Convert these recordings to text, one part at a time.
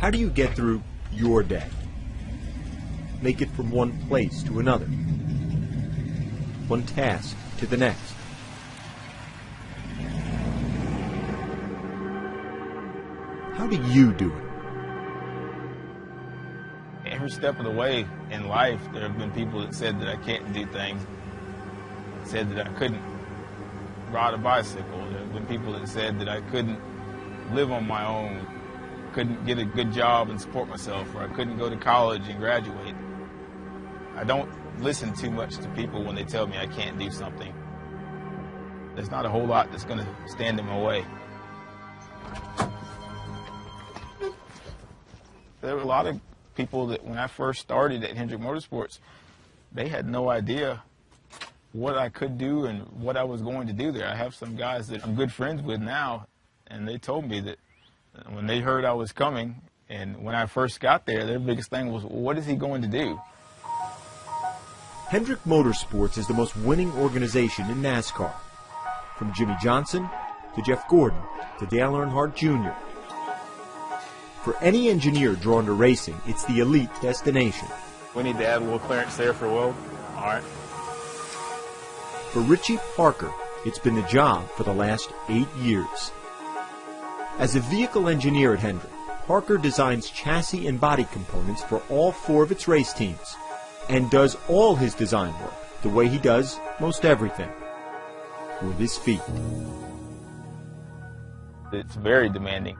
How do you get through your day? Make it from one place to another, one task to the next. How do you do it? Every step of the way in life, there have been people that said that I can't do things, said that I couldn't ride a bicycle. There have been people that said that I couldn't live on my own, couldn't get a good job and support myself, or I couldn't go to college and graduate. I don't listen too much to people when they tell me I can't do something. There's not a whole lot that's going to stand in my way. There were a lot of people that when I first started at Hendrick Motorsports, they had no idea what I could do and what I was going to do there. I have some guys that I'm good friends with now, and they told me that when they heard I was coming, and when I first got there, their biggest thing was, what is he going to do? Hendrick Motorsports is the most winning organization in NASCAR. From Jimmy Johnson to Jeff Gordon to Dale Earnhardt Jr. For any engineer drawn to racing, it's the elite destination. We need to add a little clearance there for Will. All right. For Richie Parker, it's been the job for the last 8 years. As a vehicle engineer at Hendrick, Parker designs chassis and body components for all 4 of its race teams and does all his design work the way he does most everything, with his feet. It's very demanding.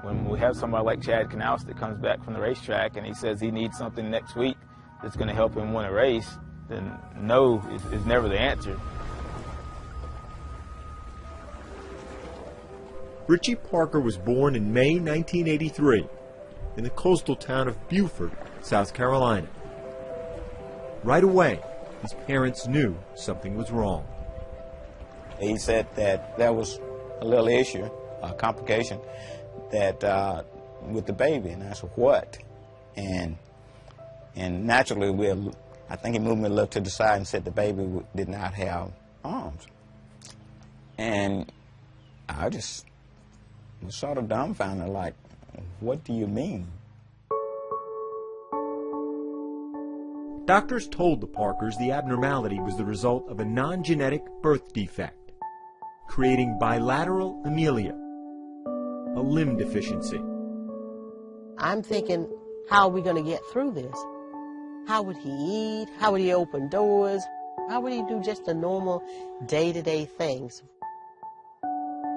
When we have somebody like Chad Knaus that comes back from the racetrack and he says he needs something next week that's going to help him win a race, then no is never the answer. Richie Parker was born in May 1983 in the coastal town of Beaufort, South Carolina. Right away, his parents knew something was wrong. He said that there was a little issue, a complication, that with the baby, and I said, what? And naturally, I think he moved me a little to the side and said the baby did not have arms. And I was sort of dumbfounded, like, what do you mean? Doctors told the Parkers the abnormality was the result of a non-genetic birth defect, creating bilateral amelia, a limb deficiency. I'm thinking, how are we going to get through this? How would he eat? How would he open doors? How would he do just the normal day-to-day things?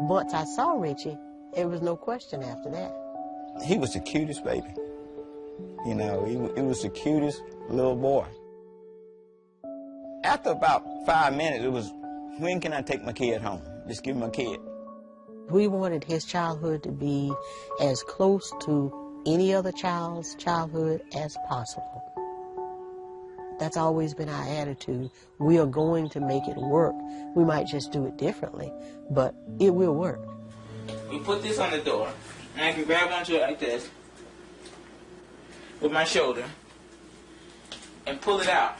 Once I saw Richie, there was no question after that. He was the cutest baby. You know, he was the cutest little boy. After about 5 minutes, it was, when can I take my kid home? Just give him a kid. We wanted his childhood to be as close to any other child's childhood as possible. That's always been our attitude. We are going to make it work. We might just do it differently, but it will work. We put this on the door, and I can grab onto it like this with my shoulder and pull it out.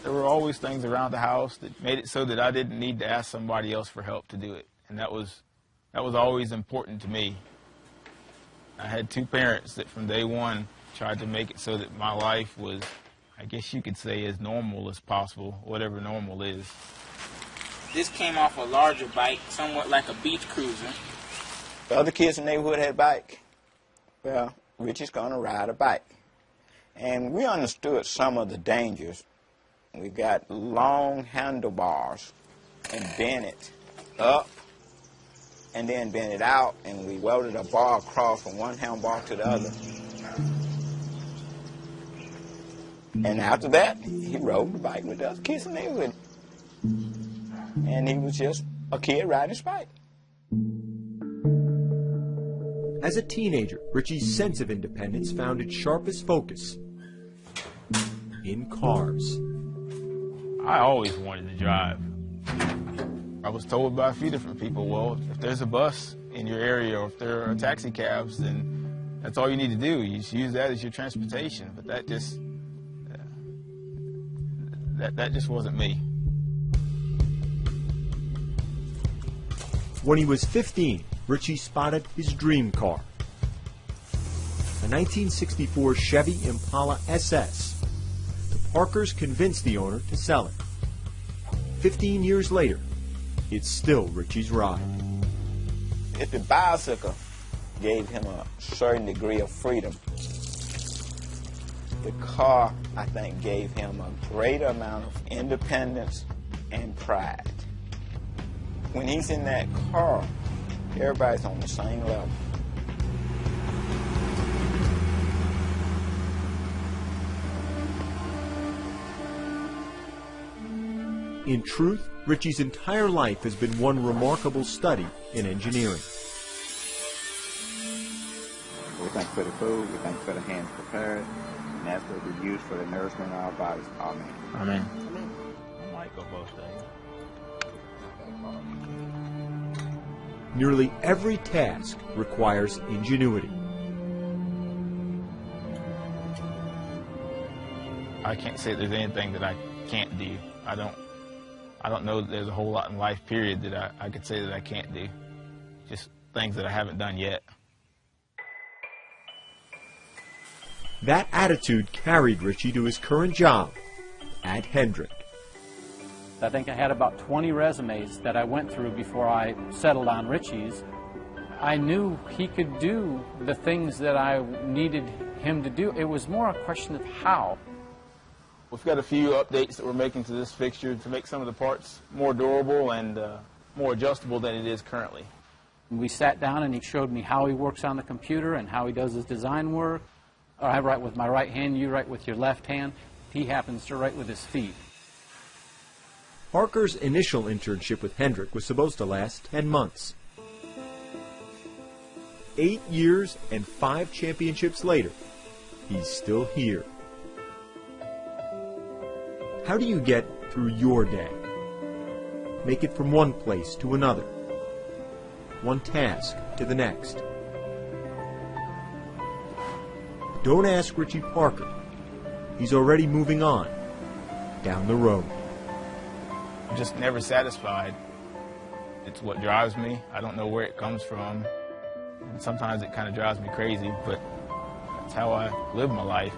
There were always things around the house that made it so that I didn't need to ask somebody else for help to do it, and that was always important to me. I had 2 parents that from day one tried to make it so that my life was, I guess you could say, as normal as possible, whatever normal is. This came off a larger bike, somewhat like a beach cruiser. The other kids in the neighborhood had a bike. Well, Richie's going to ride a bike. And we understood some of the dangers. We got long handlebars and bent it up and then bent it out, and we welded a bar across from one handlebar to the other. And after that, he rode the bike with the other kids in the neighborhood. And he was just a kid riding his bike. As a teenager, Richie's sense of independence found its sharpest focus in cars. I always wanted to drive. I was told by a few different people, well, if there's a bus in your area or if there are taxi cabs, then that's all you need to do. You just use that as your transportation. But that just wasn't me. When he was 15, Richie spotted his dream car, a 1964 Chevy Impala SS. The Parkers convinced the owner to sell it. 15 years later, it's still Richie's ride. If the bicycle gave him a certain degree of freedom, the car, I think, gave him a greater amount of independence and pride. When he's in that car, everybody's on the same level. In truth, Richie's entire life has been one remarkable study in engineering. We thank you for the food, we thank you for the hands prepared, and that's what we use for the nourishment of our bodies. Amen. Amen. I might go both days. Nearly every task requires ingenuity. I can't say there's anything that I can't do. I don't know that there's a whole lot in life, period, that I could say that I can't do. Just things that I haven't done yet. That attitude carried Richie to his current job at Hendrick. I think I had about 20 resumes that I went through before I settled on Richie's. I knew he could do the things that I needed him to do. It was more a question of how. We've got a few updates that we're making to this fixture to make some of the parts more durable and more adjustable than it is currently. We sat down and he showed me how he works on the computer and how he does his design work. I write with my right hand, you write with your left hand. He happens to write with his feet. Parker's initial internship with Hendrick was supposed to last 10 months. 8 years and 5 championships later, he's still here. How do you get through your day? Make it from one place to another, one task to the next. Don't ask Richie Parker. He's already moving on down the road. I'm just never satisfied. It's what drives me. I don't know where it comes from. And sometimes it kind of drives me crazy, but that's how I live my life.